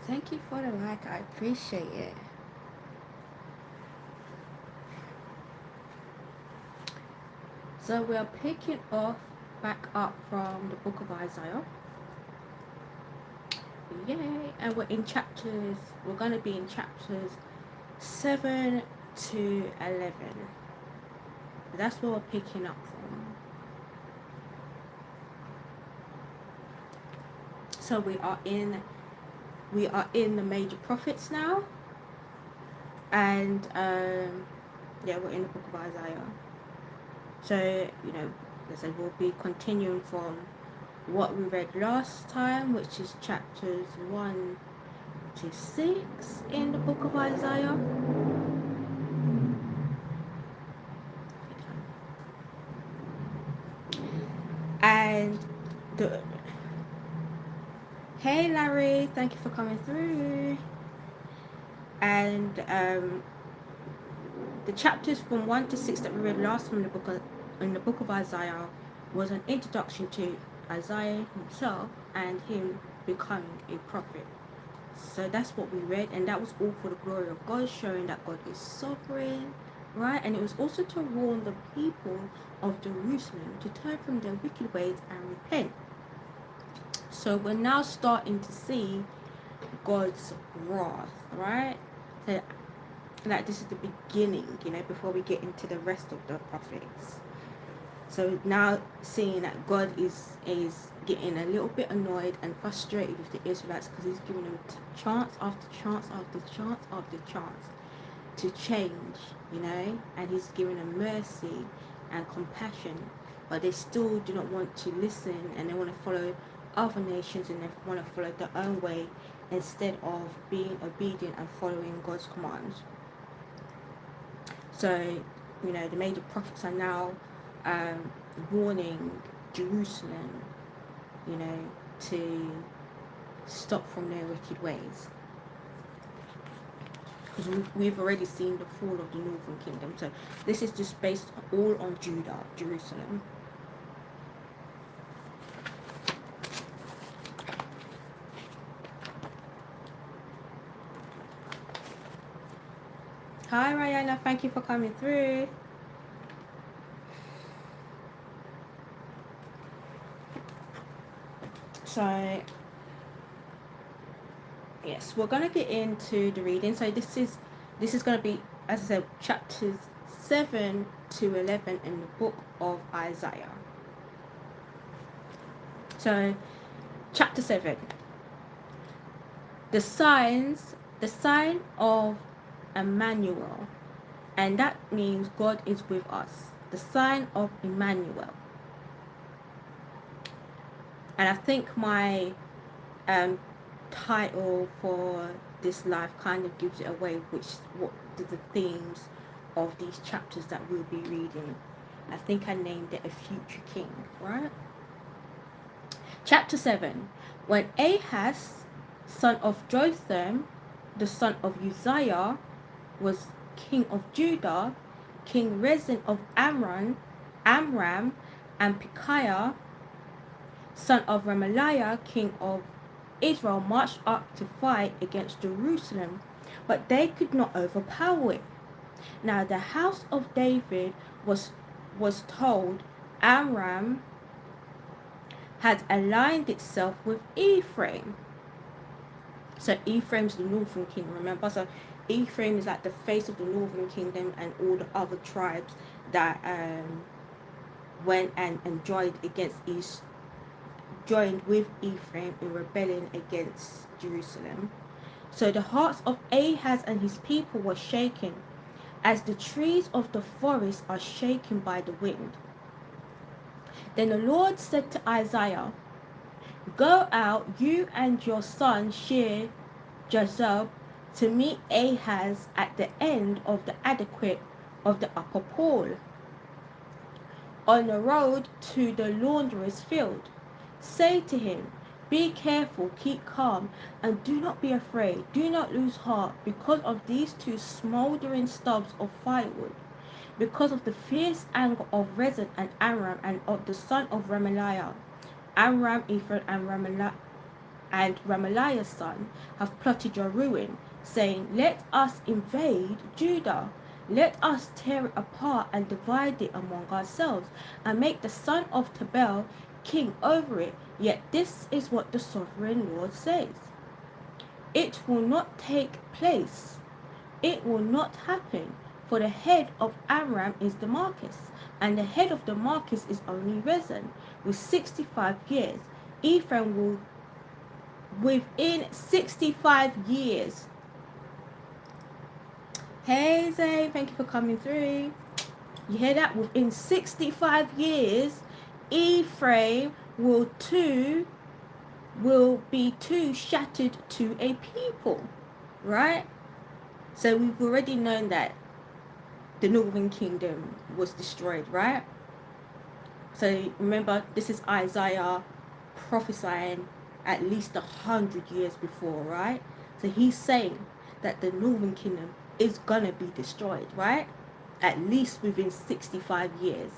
Thank you for the like. I appreciate it. So we're picking off back up from the book of Isaiah. Yay! And we're in chapters. We're going to be in chapters 7 to 11. That's where we're picking up from. So we are in the major prophets now, and yeah, we're in the book of Isaiah. So as I said, we'll be continuing from what we read last time, which is chapters 1 to 6 in the book of Isaiah. And the hey Larry, thank you for coming through. And the chapters from 1 to 6 that we read last time in the book of Isaiah was an introduction to Isaiah himself and him becoming a prophet. So that's what we read, and that was all for the glory of God, showing that God is sovereign, right? And it was also to warn the people of Jerusalem to turn from their wicked ways and repent. So we're now starting to see God's wrath, right? So like this is the beginning, before we get into the rest of the prophets. So now seeing that God is getting a little bit annoyed and frustrated with the Israelites because he's giving them chance after chance after chance after chance to change, and he's giving them mercy and compassion, but they still do not want to listen, and they want to follow other nations, and they want to follow their own way instead of being obedient and following God's commands. So, the major prophets are now warning Jerusalem, to stop from their wicked ways. Because we've already seen the fall of the northern kingdom. So this is just based all on Judah, Jerusalem. Hi Rihanna, thank you for coming through. So yes, we're gonna get into the reading. So this is gonna be, as I said, chapters 7 to 11 in the book of Isaiah. So chapter 7. The sign of Emmanuel, and that means God is with us. The sign of Emmanuel. And I think my title for this life kind of gives it away, what the themes of these chapters that we'll be reading. I think I named it A Future King, right? Chapter 7. When Ahaz, son of Jotham, the son of Uzziah, was king of Judah, King Rezin of Amram, and Pekahiah, son of Remaliah, king of Israel, marched up to fight against Jerusalem, but they could not overpower it. Now the house of David was told Amram had aligned itself with Ephraim. So Ephraim's the northern kingdom, remember? So Ephraim is like the face of the northern kingdom, and all the other tribes that went and joined with Ephraim in rebelling against Jerusalem. So the hearts of Ahaz and his people were shaken, as the trees of the forest are shaken by the wind. Then the Lord said to Isaiah, "Go out, you and your son Shear-Jashub, to meet Ahaz at the end of the aqueduct of the upper pool, on the road to the launderer's field. Say to him, be careful, keep calm, and do not be afraid. Do not lose heart because of these two smouldering stubs of firewood, because of the fierce anger of Rezin and Amram and of the son of Remaliah. Amram, Ephraim, and and Remaliah's son have plotted your ruin, saying, let us invade Judah. Let us tear it apart and divide it among ourselves, and make the son of Tabel king over it. Yet this is what the sovereign Lord says. It will not take place. It will not happen. For the head of Amram is Damascus, and the head of Damascus is only Rezin. With 65 years, Ephraim will, within 65 years. Hey Zay, thank you for coming through. You hear that? Within 65 years, Ephraim will be too shattered to a people, right? So we've already known that the northern kingdom was destroyed, right? So remember, this is Isaiah prophesying at least 100 years before, right? So he's saying that the northern kingdom is gonna be destroyed, right? At least within 65 years.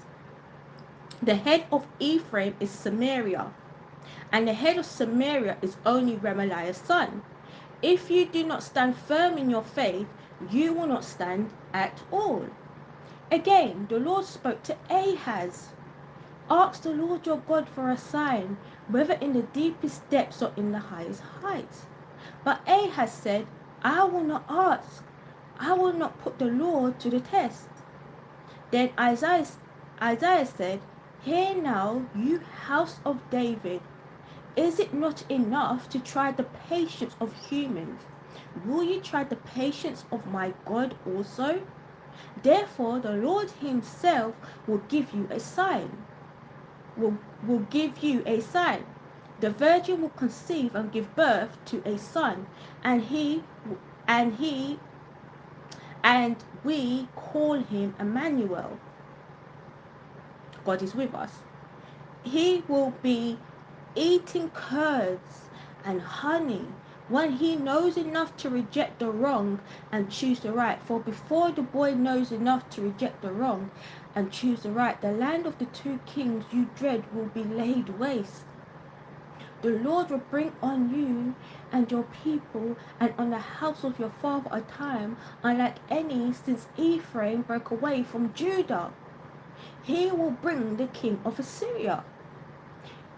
The head of Ephraim is Samaria, and the head of Samaria is only Remaliah's son. If you do not stand firm in your faith, you will not stand at all. Again, the Lord spoke to Ahaz. Ask the Lord your God for a sign, whether in the deepest depths or in the highest heights. But Ahaz said, I will not ask. I will not put the Lord to the test. Then Isaiah said, hear now, you house of David. Is it not enough to try the patience of humans? Will you try the patience of my God also? Therefore, the Lord himself will give you a sign. Will give you a sign. The virgin will conceive and give birth to a son, and we call him Emmanuel. God is with us. He will be eating curds and honey when he knows enough to reject the wrong and choose the right. For before the boy knows enough to reject the wrong and choose the right, the land of the two kings you dread will be laid waste. The Lord will bring on you and your people and on the house of your father a time unlike any since Ephraim broke away from Judah. He will bring the king of Assyria.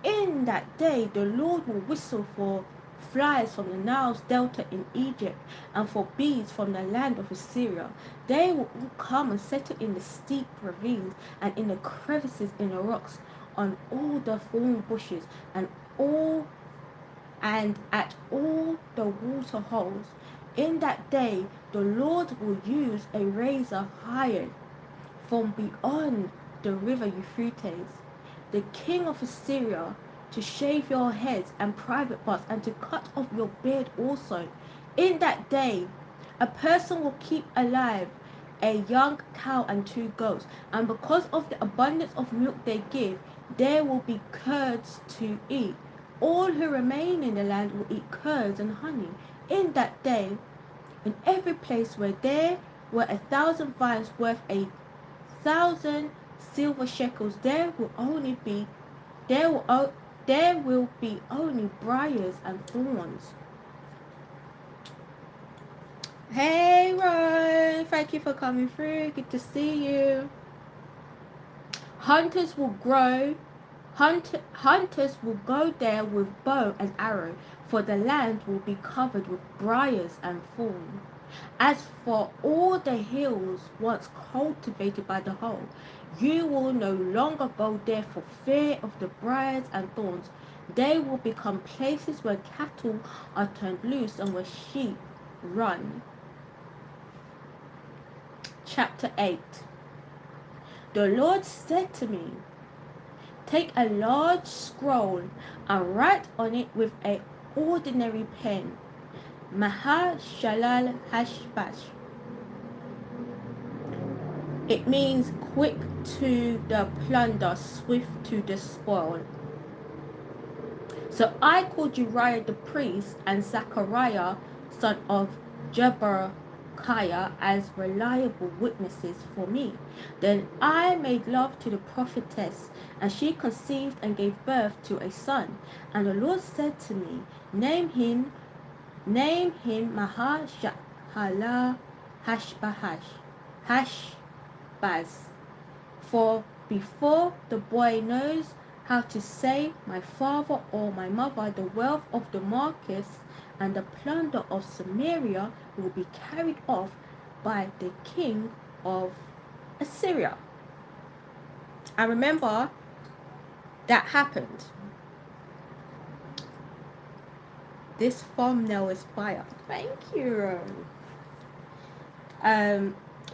In that day the Lord will whistle for flies from the Nile's delta in Egypt and for bees from the land of Assyria. They will all come and settle in the steep ravines and in the crevices in the rocks, on all the thorn bushes and at all the water holes. In that day the Lord will use a razor hired from beyond the river Euphrates, the king of Assyria, to shave your heads and private parts and to cut off your beard also. In that day a person will keep alive a young cow and 2 goats, and because of the abundance of milk they give, there will be curds to eat. All who remain in the land will eat curds and honey. In that day, in every place where there were 1,000 vines worth 1,000 silver shekels, there will be only briars and thorns. Hey Ron, thank you for coming through. Good to see you. Hunters will go there with bow and arrow, for the land will be covered with briars and thorns. As for all the hills once cultivated by the hoe, you will no longer go there for fear of the briars and thorns. They will become places where cattle are turned loose and where sheep run. Chapter 8. The Lord said to me, take a large scroll and write on it with an ordinary pen, Maha Shalal Hashbash. It means quick to the plunder, swift to the spoil. So I called Uriah the priest and Zechariah, son of Micaiah as reliable witnesses for me. Then I made love to the prophetess, and she conceived and gave birth to a son. And the Lord said to me, Name him Maha-shala Hashbaz, for before the boy knows how to say my father or my mother, the wealth of Damascus and the plunder of Samaria will be carried off by the king of Assyria. And remember, that happened. This thumbnail is fire. Thank you.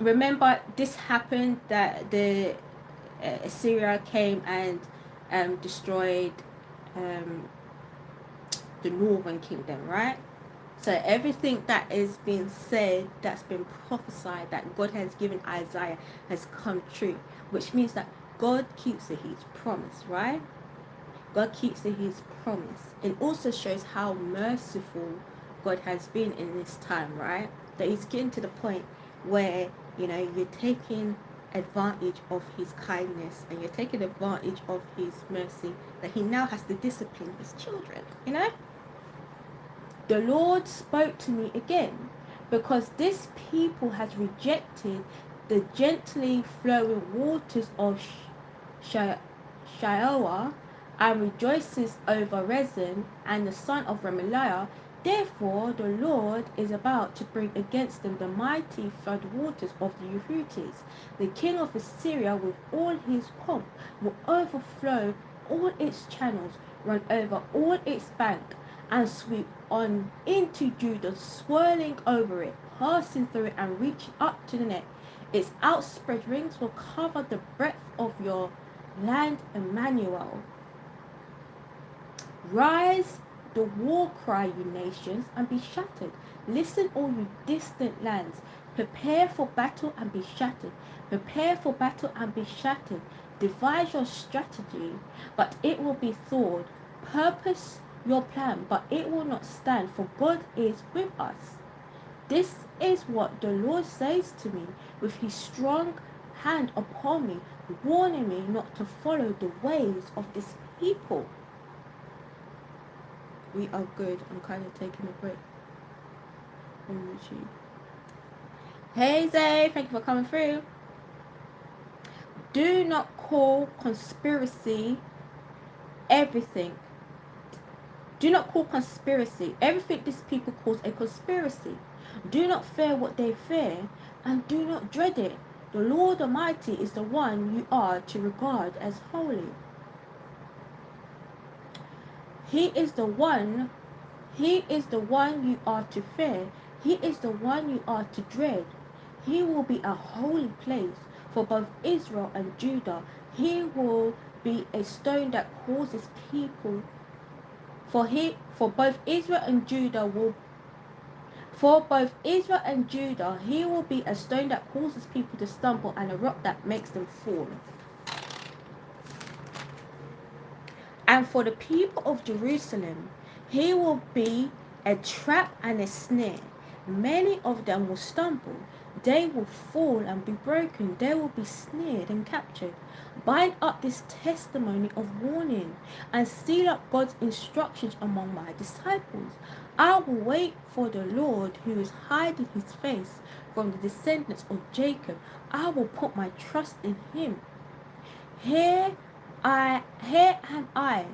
Remember, this happened that the Assyria came and destroyed the northern kingdom, right? So everything that is being said, that's been prophesied, that God has given Isaiah, has come true, which means that God keeps to his promise, right? God keeps to his promise. It also shows how merciful God has been in this time, right? That he's getting to the point where, you're taking advantage of his kindness and you're taking advantage of his mercy, that he now has to discipline his children, The Lord spoke to me again, because this people has rejected the gently flowing waters of Shiloah and rejoices over Rezin and the son of Remaliah. Therefore the Lord is about to bring against them the mighty flood waters of the Euphrates. The king of Assyria with all his pomp will overflow all its channels, run over all its banks, and sweep on into Judah, swirling over it, passing through it, and reaching up to the neck. Its outspread wings will cover the breadth of your land, Emmanuel. Rise the war cry, you nations, and be shattered. Listen, all you distant lands. Prepare for battle and be shattered. Prepare for battle and be shattered. Devise your strategy, but it will be thwarted. Purpose your plan, but it will not stand, for God is with us. This is what the Lord says to me with his strong hand upon me, warning me not to follow the ways of this people. We are good. I'm kind of taking a break on YouTube. Hey Zay, thank you for coming through. Do not call conspiracy everything. Do not call conspiracy everything this people calls a conspiracy. Do not fear what they fear, and do not dread it. The Lord Almighty is the one you are to regard as holy. He is the one you are to fear. He is the one you are to dread. He will be a holy place for both Israel and Judah. He will be a stone that causes people. For both Israel and Judah, he will be a stone that causes people to stumble and a rock that makes them fall. And for the people of Jerusalem, he will be a trap and a snare. Many of them will stumble. They will fall and be broken. They will be snared and captured. Bind up this testimony of warning and seal up God's instructions among my disciples. I will wait for the Lord who is hiding his face from the descendants of Jacob. I will put my trust in him. Here am I,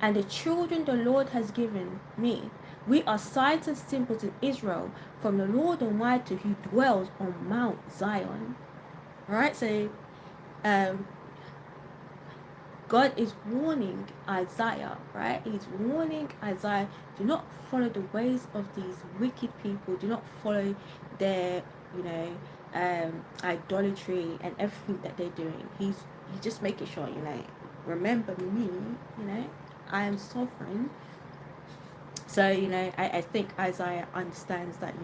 and the children the Lord has given me. We are signs and symbols in Israel from the Lord Almighty who dwells on Mount Zion. Alright, so God is warning Isaiah, right? He's warning Isaiah, do not follow the ways of these wicked people. Do not follow their, idolatry and everything that they're doing. He's just making sure, remember me, I am sovereign. So, I think Isaiah understands that,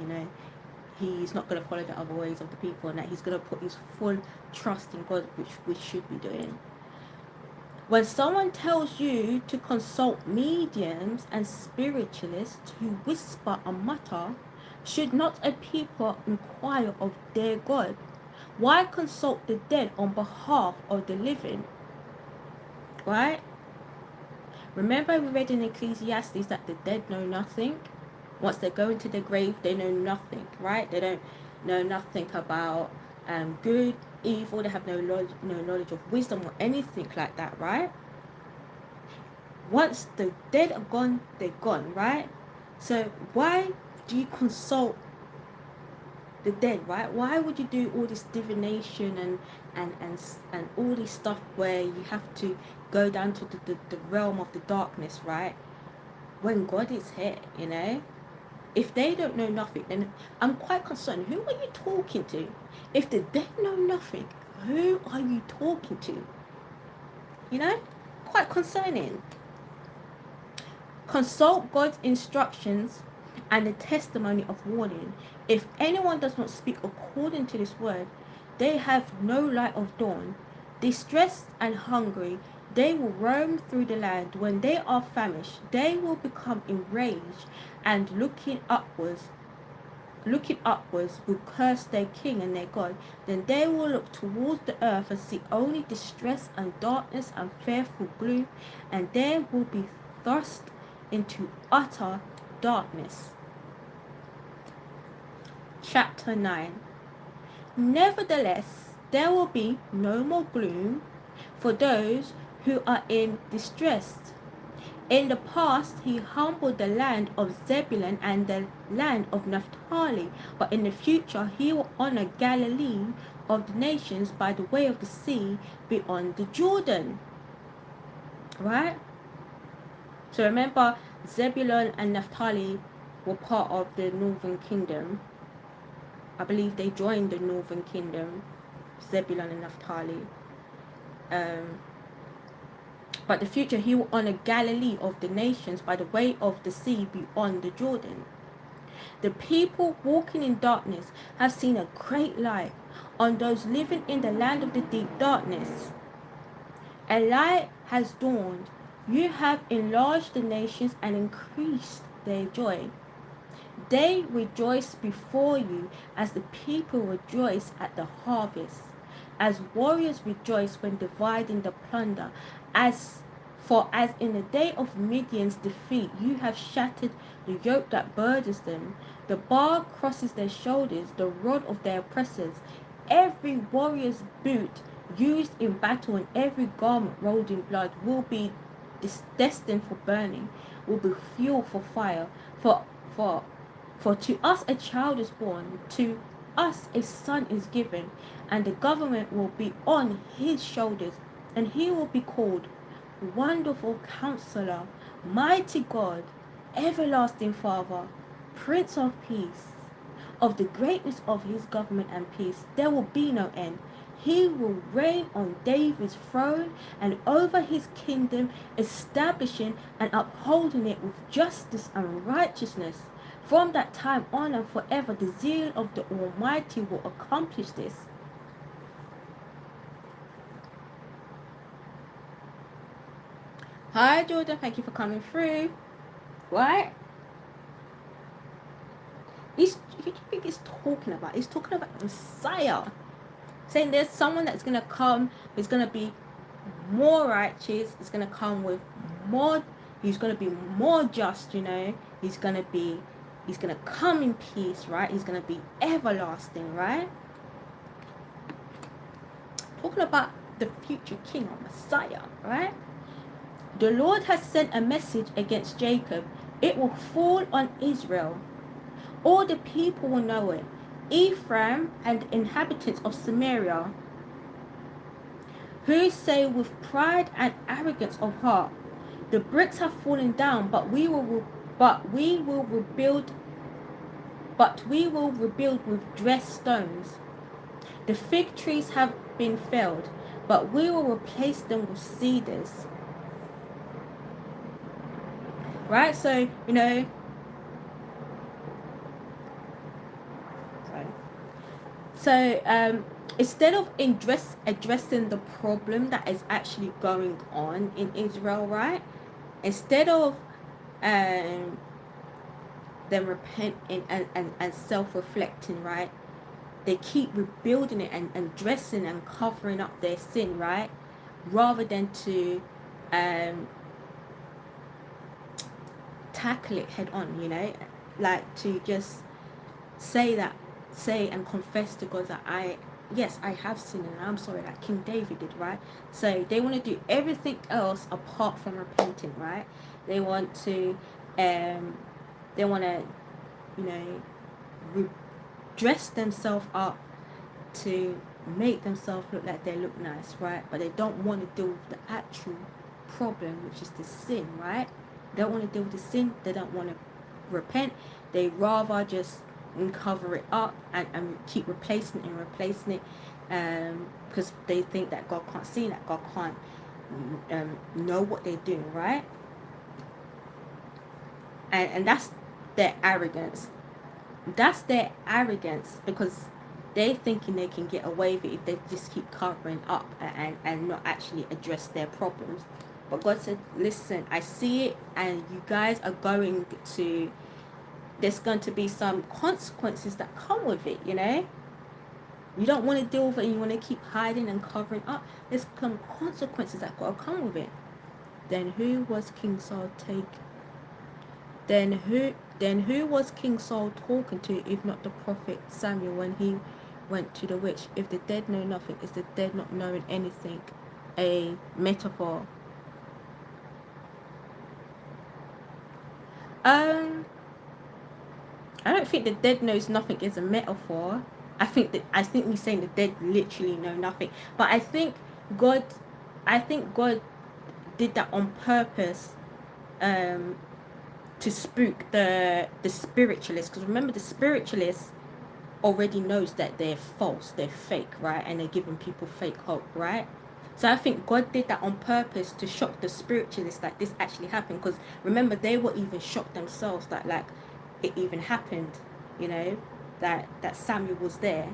he's not going to follow the other ways of the people, and that he's going to put his full trust in God, which we should be doing. When someone tells you to consult mediums and spiritualists who whisper and mutter, Should not a people inquire of their God? Why consult the dead on behalf of the living? Right? Remember we read in Ecclesiastes that the dead know nothing. Once they go into the grave, they know nothing, right? They don't know nothing about good, evil. They have no knowledge of wisdom or anything like that, right? Once the dead are gone, they're gone, right? So why do you consult the dead, right? Why would you do all this divination and all this stuff where you have to go down to the realm of the darkness, right? When God is here, you know? If they don't know nothing, then I'm quite concerned. Who are you talking to? If the dead know nothing, who are you talking to? You know? Quite concerning. Consult God's instructions and the testimony of warning. If anyone does not speak according to this word, they have no light of dawn. Distressed and hungry, they will roam through the land. When they are famished, they will become enraged, and looking upwards will curse their king and their God. Then they will look towards the earth and see only distress and darkness and fearful gloom, and there will be thrust into utter darkness. Chapter 9. Nevertheless, there will be no more gloom for those who are in distress. In the past, he humbled the land of Zebulun and the land of Naphtali, but in the future, he will honor Galilee of the nations by the way of the sea beyond the Jordan. Right? So remember, Zebulun and Naphtali were part of the northern kingdom. I believe they joined the northern kingdom, Zebulun and Naphtali. But the future, he will honor Galilee of the nations by the way of the sea beyond the Jordan. The people walking in darkness have seen a great light. On those living in the land of the deep darkness, a light has dawned. You have enlarged the nations and increased their joy. They rejoice before you as the people rejoice at the harvest, as warriors rejoice when dividing the plunder. As in the day of Midian's defeat, you have shattered the yoke that burdens them. The bar crosses their shoulders, the rod of their oppressors. Every warrior's boot used in battle and every garment rolled in blood will be destined for burning, will be fuel for fire. For to us a child is born, to us a son is given, and the government will be on his shoulders, and he will be called Wonderful Counselor, Mighty God, Everlasting Father, Prince of Peace. Of the greatness of his government and peace there will be no end. He will reign on David's throne and over his kingdom, establishing and upholding it with justice and righteousness. From that time on and forever, the zeal of the Almighty will accomplish this. Hi, Jordan. Thank you for coming through. Right? What do you think he's talking about? He's talking about Messiah. Saying there's someone that's going to come, who's going to be more righteous, is going to come with more, he's going to be more just, you know. He's going to come in peace, right? He's going to be everlasting, right? Talking about the future king or Messiah, right? The Lord has sent a message against Jacob. It will fall on Israel. All the people will know it. Ephraim and inhabitants of Samaria, who say with pride and arrogance of heart, the bricks have fallen down, but we will rebuild with dressed stones. The fig trees have been felled, but we will replace them with cedars. Right? So, you know, instead of addressing the problem that is actually going on in Israel, right? Instead of them repenting and self-reflecting, right? They keep rebuilding it and dressing and covering up their sin, right? Rather than to tackle it head on, you know, like to just say and confess to God that yes, I have sinned and I'm sorry, like King David did, right? So they want to do everything else apart from repenting, right? They want to they want to, you know, dress themselves up to make themselves look like they look nice, right? But they don't want to deal with the actual problem, which is the sin, right? They don't want to deal with the sin. They don't want to repent. They rather just cover it up and keep replacing it and replacing it, because they think that God can't see, that God can't know what they're doing, right? And that's their arrogance. That's their arrogance, because they're thinking they can get away with it if they just keep covering up and not actually address their problems. But God said, listen, I see it, and you guys are going to, there's going to be some consequences that come with it, you know? You don't want to deal with it and you want to keep hiding and covering up. There's some consequences that got to come with it. Then who was King Saul taking? Then who was King Saul talking to if not the prophet Samuel when he went to the witch? If the dead know nothing, is the dead not knowing anything a metaphor? I don't think the dead knows nothing is a metaphor. I think we're saying the dead literally know nothing. But I think God did that on purpose, to spook the spiritualists, because remember the spiritualists already knows that they're false, they're fake, right? And they're giving people fake hope, right? So I think God did that on purpose to shock the spiritualists that this actually happened, because remember they were even shocked themselves that like it even happened, you know, that Samuel was there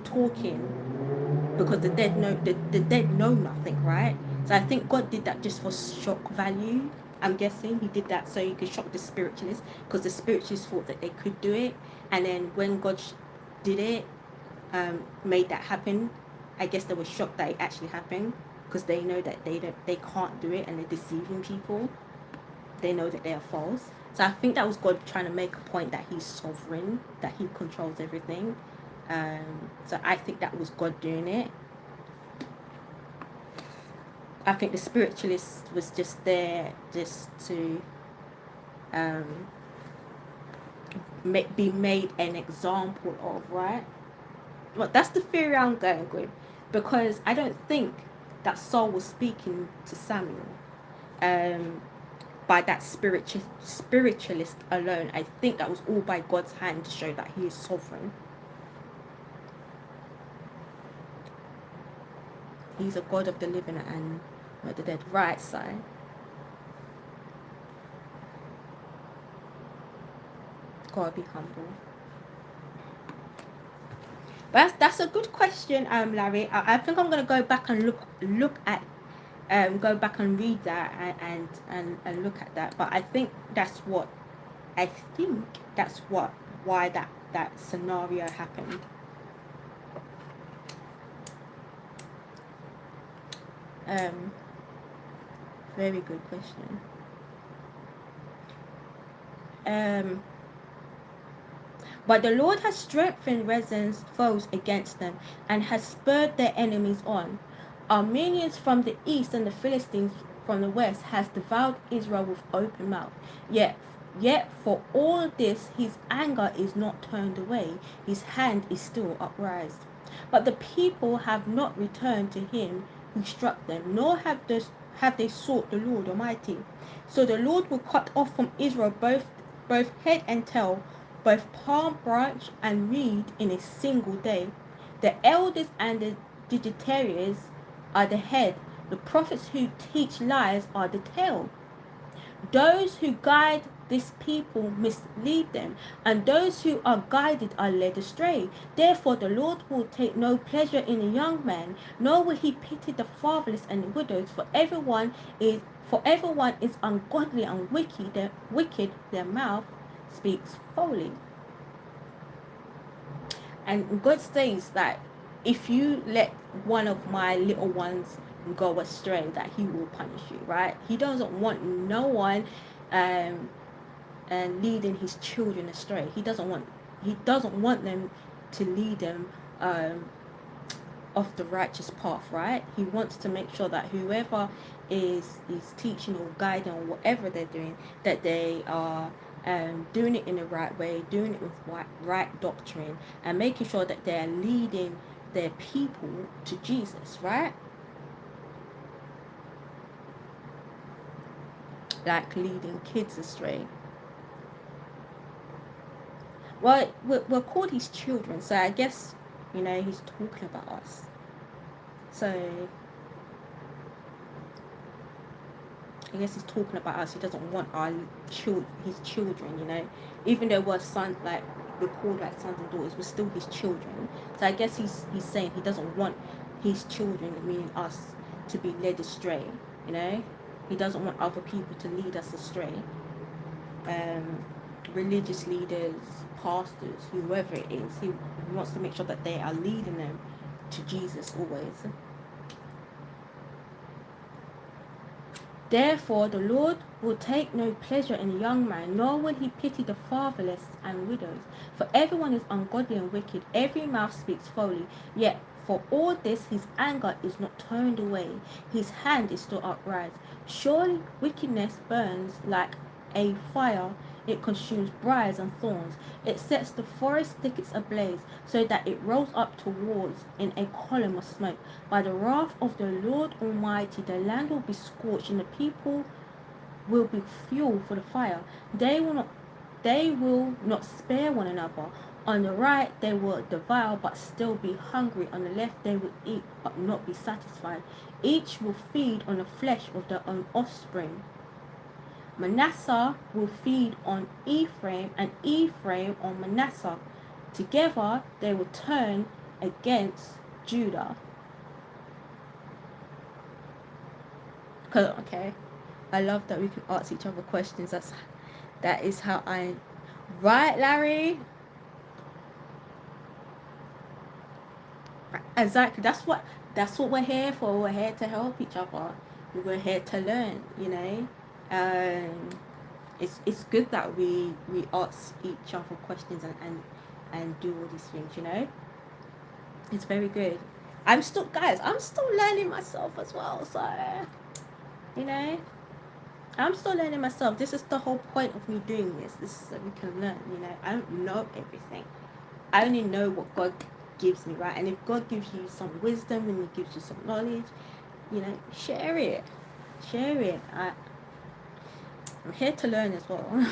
talking, because the dead know nothing, right? So I think God did that just for shock value. I'm guessing he did that so he could shock the spiritualists, because the spiritualists thought that they could do it, and then when God did it, made that happen, I guess they were shocked that it actually happened, because they know that they can't do it and they're deceiving people. They know that they are false. So I think that was God trying to make a point that he's sovereign, that he controls everything. So I think that was God doing it. I think the spiritualist was just there just to be made an example of, right? Well, that's the theory I'm going with, because I don't think that Saul was speaking to Samuel by that spiritualist alone. I think that was all by God's hand to show that he is sovereign. He's a God of the living and not the dead. Right, side. Gotta be humble. But that's a good question, Larry. I think I'm gonna go back and look at go back and read that and look at that. But I think that's why that scenario happened. Very good question. But the Lord has strengthened Rezin's foes against them, and has spurred their enemies on. Armenians from the east and the Philistines from the west has devoured Israel with open mouth. Yet for all this his anger is not turned away, his hand is still upraised. But the people have not returned to him who struck them, nor have they sought the Lord Almighty. So the Lord will cut off from Israel both head and tail, both palm branch and reed in a single day. The elders and the dignitaries are the head, the prophets who teach lies are the tail. Those who guide this people mislead them, and those who are guided are led astray. Therefore the Lord will take no pleasure in a young man, nor will he pity the fatherless and the widows, for everyone is ungodly and wicked, their mouth speaks folly. And God says that if you let one of my little ones go astray, that he will punish you, right? He doesn't want no one um, leading his children astray. He doesn't want them to lead them off the righteous path, right? He wants to make sure that whoever is teaching or guiding or whatever they're doing, that they are doing it in the right way, doing it with right doctrine, and making sure that they're leading their people to Jesus, right? Like leading kids astray. Well, we're called his children, so I guess, he's talking about us. So I guess he's talking about us. He doesn't want his children, even though we're called like sons and daughters, we're still his children. So I guess he's saying he doesn't want his children, meaning us, to be led astray. He doesn't want other people to lead us astray. Religious leaders, pastors, whoever it is, he wants to make sure that they are leading them to Jesus always. Therefore the Lord will take no pleasure in a young man, nor will he pity the fatherless and widows. For everyone is ungodly and wicked, every mouth speaks folly. Yet for all this his anger is not turned away, his hand is still upright. Surely wickedness burns like a fire, it consumes briars and thorns. It sets the forest thickets ablaze, so that it rolls up towards in a column of smoke. By the wrath of the Lord Almighty, the land will be scorched, and the people will be fuel for the fire. They will not spare one another. On the right they will devour, but still be hungry. On the left they will eat, but not be satisfied. Each will feed on the flesh of their own offspring. Manasseh will feed on Ephraim, and Ephraim on Manasseh. Together they will turn against Judah. Okay, I love that we can ask each other questions. That is how I... Right, Larry? Exactly. That's what we're here for. We're here to help each other. We're here to learn, it's good that we ask each other questions and do all these things. It's very good. I'm still learning myself as well, so I'm still learning myself. This is the whole point of me doing this. This is so we can learn. I don't know everything. I only know what God gives me, right? And if God gives you some wisdom and he gives you some knowledge, share it. I'm here to learn as well.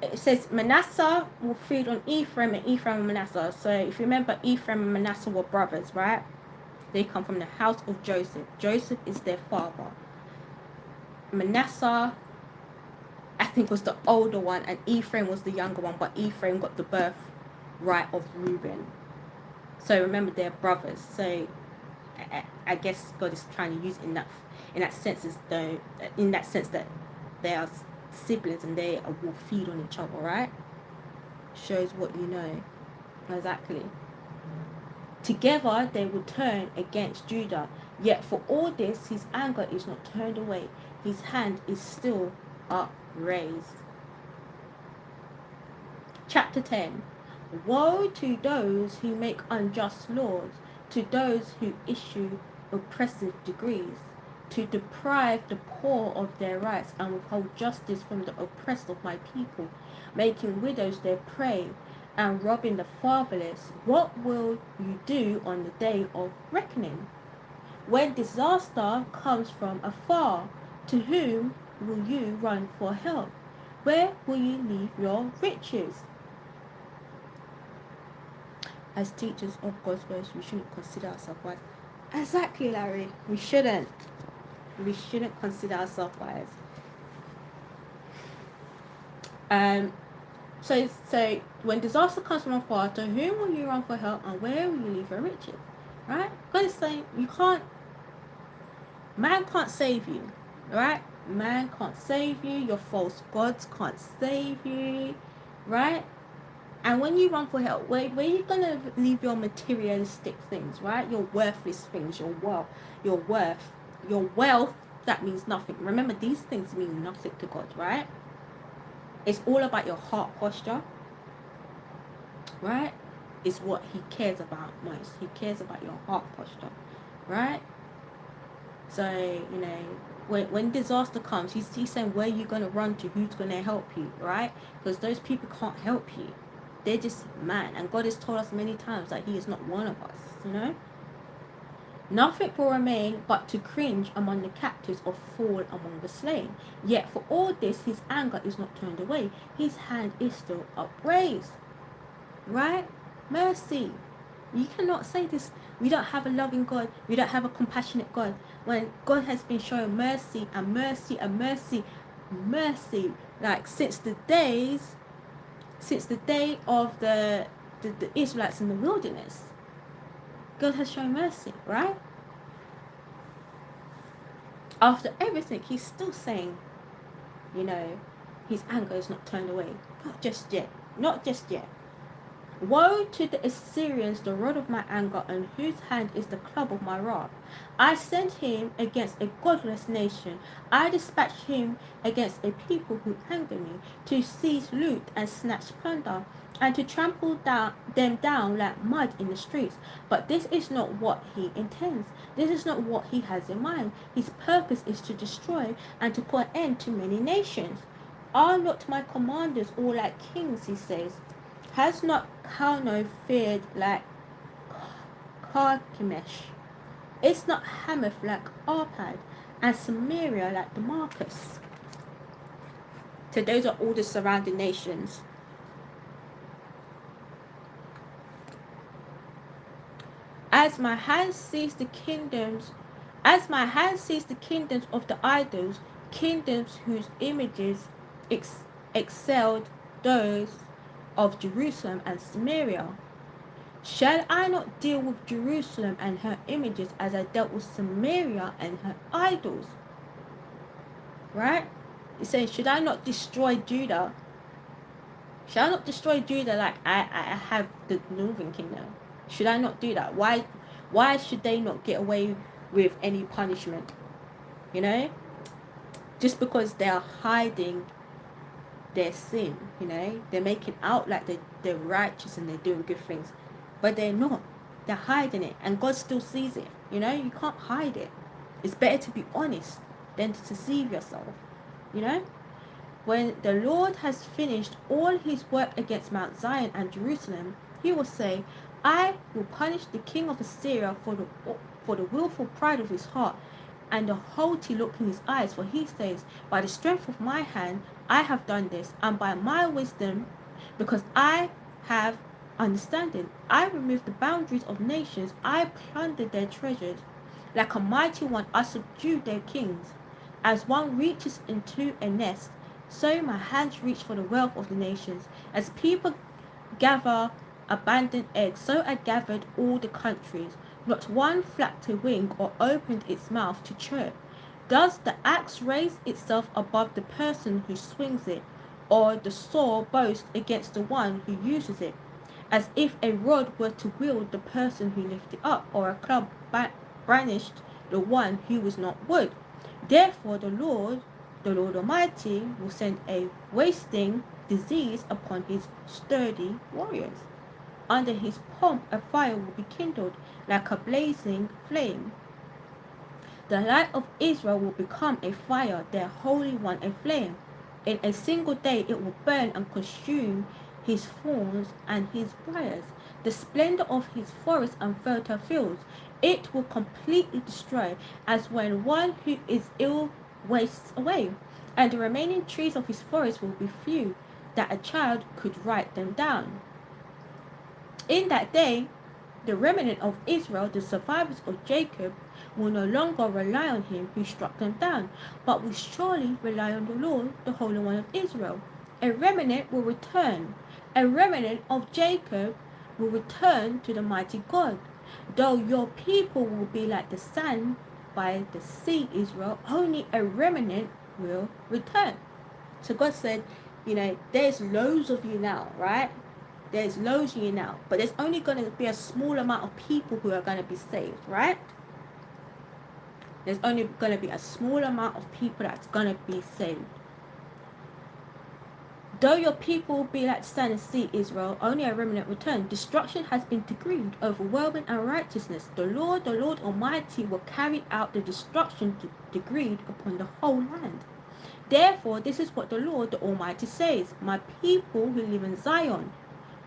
It says Manasseh will feed on Ephraim, and Ephraim and Manasseh. So if you remember, Ephraim and Manasseh were brothers, right? They come from the house of Joseph. Joseph is their father. Manasseh, I think, was the older one, and Ephraim was the younger one, but Ephraim got the birthright of Reuben. So remember, they're brothers. So I guess God is trying to use in that sense that they are siblings and they will feed on each other, right? Shows what you know. Exactly. Together they will turn against Judah, yet for all this his anger is not turned away, his hand is still upraised. Chapter 10. Woe to those who make unjust laws, to those who issue oppressive decrees, to deprive the poor of their rights and withhold justice from the oppressed of my people, making widows their prey and robbing the fatherless. What will you do on the day of reckoning? When disaster comes from afar, to whom will you run for help? Where will you leave your riches? As teachers of God's words, we shouldn't consider ourselves wise. Exactly, Larry. We shouldn't consider ourselves wise. So when disaster comes from afar, to whom will you run for help, and where will you leave your riches? Right? God is saying man can't save you. Right? Man can't save you. Your false gods can't save you, right? And when you run for help, where you gonna leave your materialistic things, right? Your worthless things, your worth, your wealth. That means nothing. Remember, these things mean nothing to God, right? It's all about your heart posture, right? Is what He cares about most. He cares about your heart posture, right? So, you know, when disaster comes, he's saying, where are you going to run to? Who's going to help you, right? Because those people can't help you. They're just man. And God has told us many times that He is not one of us, you know? Nothing will remain but to cringe among the captives or fall among the slain. Yet for all this, His anger is not turned away. His hand is still upraised, right? Mercy. You cannot say this. We don't have a loving God. We don't have a compassionate God. When God has been showing mercy and mercy and mercy, mercy, like since the day of the Israelites in the wilderness, God has shown mercy, right? After everything, He's still saying, you know, His anger is not turned away. Not just yet. Not just yet. Woe to the Assyrians, the rod of my anger, and whose hand is the club of my wrath. I sent him against a godless nation. I dispatched him against a people who anger me, to seize loot and snatch plunder, and to trample them down like mud in the streets. But this is not what he intends. This is not what he has in mind. His purpose is to destroy and to put an end to many nations. Are not my commanders all like kings, he says? Has not Carno feared like Carchemish? Is not Hamath like Arpad, and Samaria like Damascus? So those are all the surrounding nations. As my hand sees the kingdoms of the idols, kingdoms whose images excelled those of Jerusalem and Samaria. Shall I not deal with Jerusalem and her images as I dealt with Samaria and her idols? Right? He's saying, should I not destroy Judah? Should I not destroy Judah like I have the northern kingdom? Should I not do that? Why should they not get away with any punishment? You know? Just because they are hiding their sin, you know? They're making out like they're righteous and they're doing good things. But they're not. They're hiding it. And God still sees it. You know? You can't hide it. It's better to be honest than to deceive yourself. You know? When the Lord has finished all his work against Mount Zion and Jerusalem, he will say, I will punish the king of Assyria for the willful pride of his heart and the haughty look in his eyes, for he says, by the strength of my hand I have done this, and by my wisdom, because I have understanding, I removed the boundaries of nations, I plundered their treasures. Like a mighty one, I subdued their kings. As one reaches into a nest, so my hands reach for the wealth of the nations. As people gather abandoned eggs, so I gathered all the countries. Not one flapped a wing or opened its mouth to chirp. Does the axe raise itself above the person who swings it, or the saw boast against the one who uses it? As if a rod were to wield the person who lifted it up, or a club brandished the one who was not wood. Therefore the Lord Almighty, will send a wasting disease upon his sturdy warriors. Under his pomp a fire will be kindled like a blazing flame. The light of Israel will become a fire, their Holy One a flame. In a single day it will burn and consume his thorns and his briars, the splendor of his forests and fertile fields. It will completely destroy, as when one who is ill wastes away, and the remaining trees of his forest will be few, that a child could write them down. In that day, the remnant of Israel, the survivors of Jacob, will no longer rely on him who struck them down, but will surely rely on the Lord, the Holy One of Israel. A remnant will return. A remnant of Jacob will return to the mighty God. Though your people will be like the sand by the sea, Israel, only a remnant will return. So God said, there's loads of you now, right? There's loads of you now, but there's only going to be a small amount of people who are going to be saved, right? There's only going to be a small amount of people that's going to be saved. Though your people be like the sand and sea, Israel, only a remnant return. Destruction has been decreed, overwhelming unrighteousness. The Lord Almighty, will carry out the destruction decreed upon the whole land. Therefore, this is what the Lord the Almighty says, my people who live in Zion,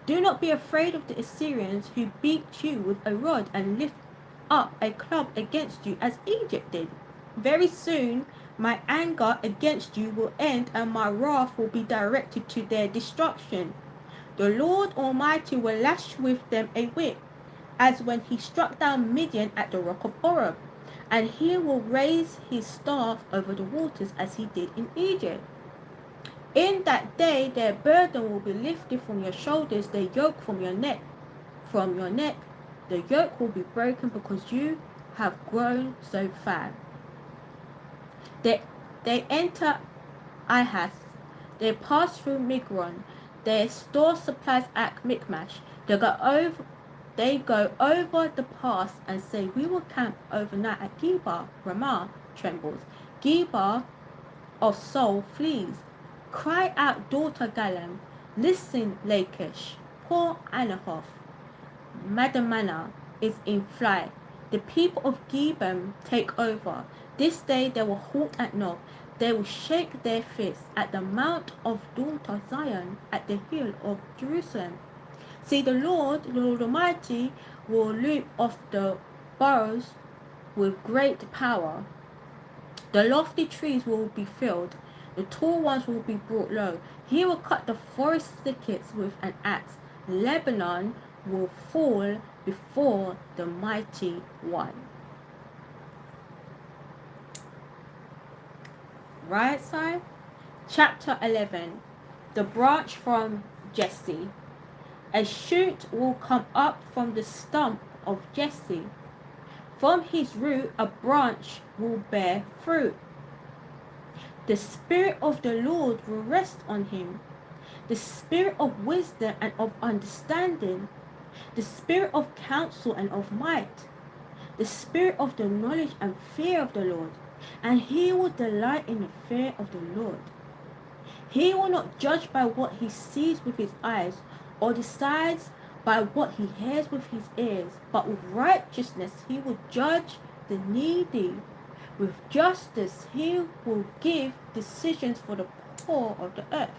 do not be afraid of the Assyrians who beat you with a rod and lift up a club against you as Egypt did. Very soon my anger against you will end and my wrath will be directed to their destruction. The Lord Almighty will lash with them a whip, as when he struck down Midian at the rock of Oreb, and he will raise his staff over the waters as he did in Egypt. In that day their burden will be lifted from your shoulders, their yoke from your neck. From your neck, the yoke will be broken because you have grown so fat. They enter Ahaz, they pass through Migron, they store supplies at Michmash. They go over the pass and say, we will camp overnight at Geba. Ramah trembles. Geba of Saul flees. Cry out, daughter Galam. Listen, Lachish. Poor Anahoth. Madamana is in flight. The people of Gebam take over. This day they will halt at Nob. They will shake their fists at the mount of daughter Zion, at the hill of Jerusalem. See, the Lord Almighty, will loop off the boroughs with great power. The lofty trees will be felled, the tall ones will be brought low. He will cut the forest thickets with an axe. Lebanon will fall before the mighty one. Right side? Chapter 11. The branch from Jesse. A shoot will come up from the stump of Jesse. From his root a branch will bear fruit. The Spirit of the Lord will rest on him, the Spirit of wisdom and of understanding, the Spirit of counsel and of might, the Spirit of the knowledge and fear of the Lord, and he will delight in the fear of the Lord. He will not judge by what he sees with his eyes, or decides by what he hears with his ears, but with righteousness he will judge the needy. With justice he will give decisions for the poor of the earth.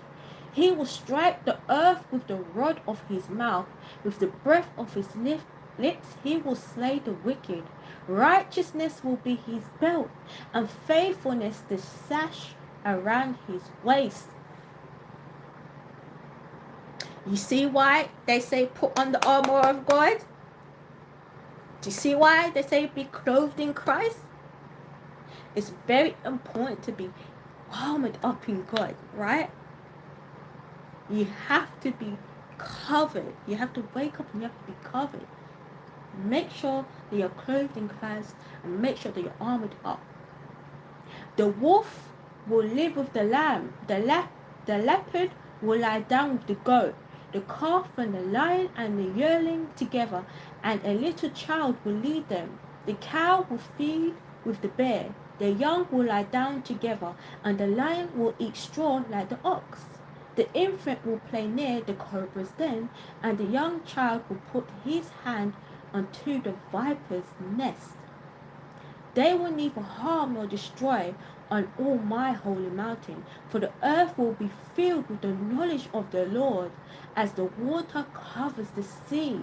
He will strike the earth with the rod of his mouth. With the breath of his lips he will slay the wicked. Righteousness will be his belt, and faithfulness the sash around his waist. You see why they say put on the armor of God? Do you see why they say be clothed in Christ? It's very important to be armored up in God, right? You have to be covered. You have to wake up and you have to be covered. Make sure that you're clothed in Christ and make sure that you're armored up. The wolf will live with the lamb. The leopard will lie down with the goat. The calf and the lion and the yearling together, and a little child will lead them. The cow will feed with the bear. The young will lie down together, and the lion will eat straw like the ox. The infant will play near the cobra's den, and the young child will put his hand unto the viper's nest. They will neither harm nor destroy on all my holy mountain, for the earth will be filled with the knowledge of the Lord, as the water covers the sea.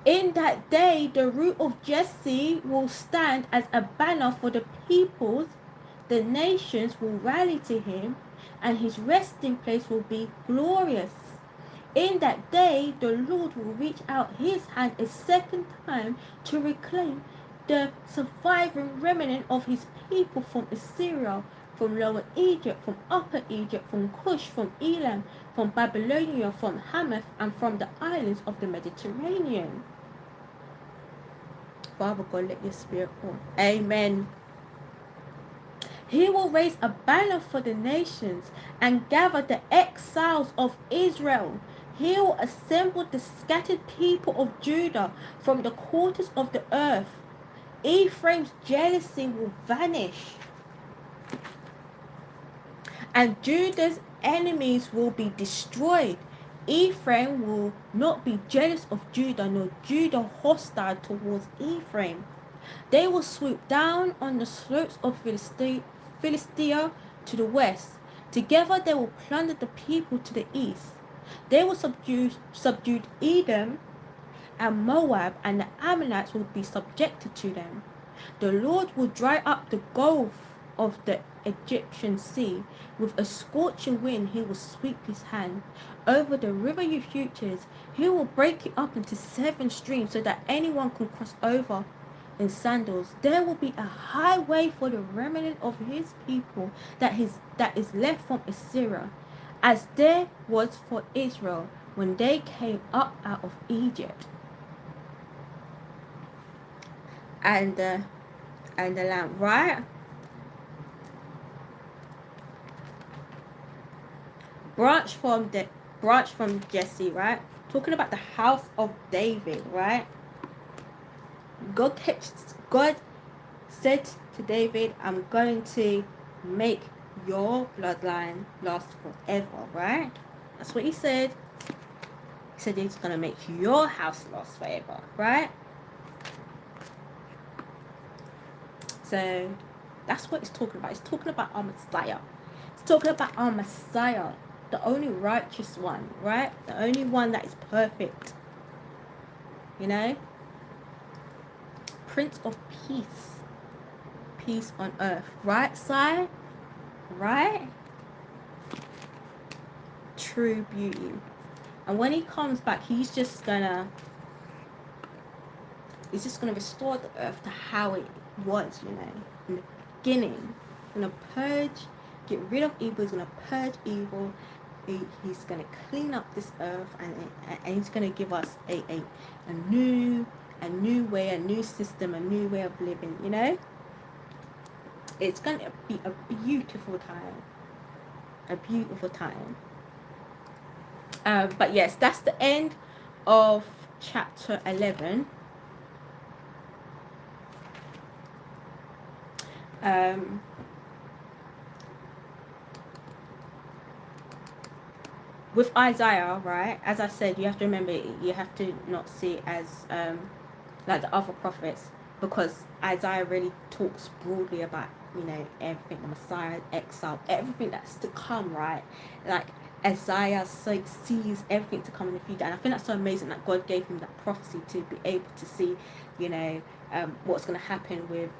In that day the root of Jesse will stand as a banner for the peoples. The nations will rally to him, and his resting place will be glorious. In that day the Lord will reach out his hand a second time to reclaim the surviving remnant of his people from Assyria, from Lower Egypt, from Upper Egypt, from Cush, from Elam, from Babylonia, from Hamath, and from the islands of the Mediterranean. Father God, let your spirit fall. Amen. He will raise a banner for the nations and gather the exiles of Israel. He will assemble the scattered people of Judah from the quarters of the earth. Ephraim's jealousy will vanish, and Judah's enemies will be destroyed. Ephraim will not be jealous of Judah, nor Judah hostile towards Ephraim. They will swoop down on the slopes of Philistia to the west. Together they will plunder the people to the east. They will subdue Edom and Moab, and the Ammonites will be subjected to them. The Lord will dry up the gulf of the Egyptian sea. With a scorching wind he will sweep his hand over the river Euphrates. He will break it up into 7 streams so that anyone can cross over in sandals. There will be a highway for the remnant of his people that is left from Assyria, as there was for Israel when they came up out of Egypt. And the lamb, right? Branch from Jesse, right? Talking about the house of David, right? God said to David, I'm going to make your bloodline last forever, right? That's what he said. He said he's going to make your house last forever, right? So that's what it's talking about. It's talking about our Messiah. It's talking about our Messiah, the only righteous one, right? The only one that is perfect. You know? Prince of Peace. Peace on earth. Right, side? Right? True beauty. And when he comes back, he's just gonna restore the earth to how it was, you know, in the beginning. He's gonna purge, get rid of evil. He's gonna purge evil. He's gonna clean up this earth, and he's gonna give us a new way, a new system, a new way of living. You know, it's gonna be a beautiful time. A beautiful time. But yes, that's the end of chapter 11. With Isaiah, right, as I said, you have to remember, you have to not see it as like the other prophets, because Isaiah really talks broadly about, you know, everything, the Messiah, exile, everything that's to come, right? Like Isaiah sees everything to come in the future, and I think that's so amazing that God gave him that prophecy to be able to see, you know, what's going to happen with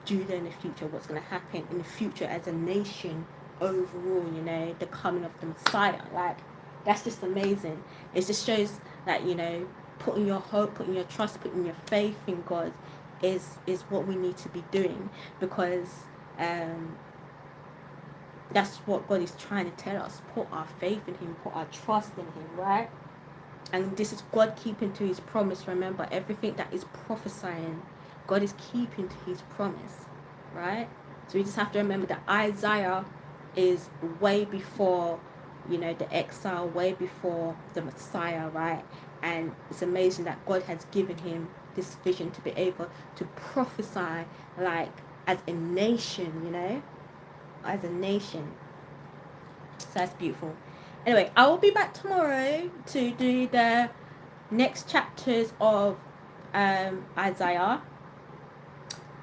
Judah in the future, what's going to happen in the future as a nation overall, you know, the coming of the Messiah. Like, that's just amazing. It just shows that, you know, putting your hope, putting your trust, putting your faith in God is what we need to be doing, because that's what God is trying to tell us. Put our faith in him, put our trust in him, right? And this is God keeping to his promise. Remember, everything that is prophesying, God is keeping to his promise, right? So we just have to remember that Isaiah is way before, you know, the exile, way before the Messiah, right? And it's amazing that God has given him this vision to be able to prophesy, like, as a nation, you know, as a nation. So that's beautiful. Anyway, I will be back tomorrow to do the next chapters of Isaiah,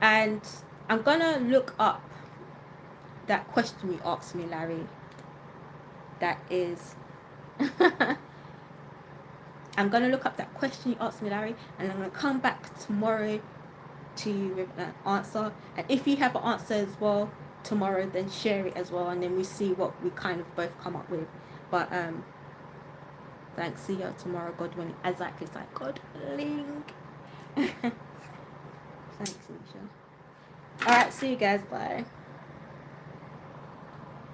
and I'm gonna look up that question you asked me, Larry. That is I'm gonna look up that question you asked me, Larry, and I'm gonna come back tomorrow to you with an answer. And if you have an answer as well tomorrow, then share it as well, and then we see what we kind of both come up with. But thanks. See you tomorrow, God willing. Exactly, it's like God willing. Thanks, Alicia. All right, see you guys. Bye.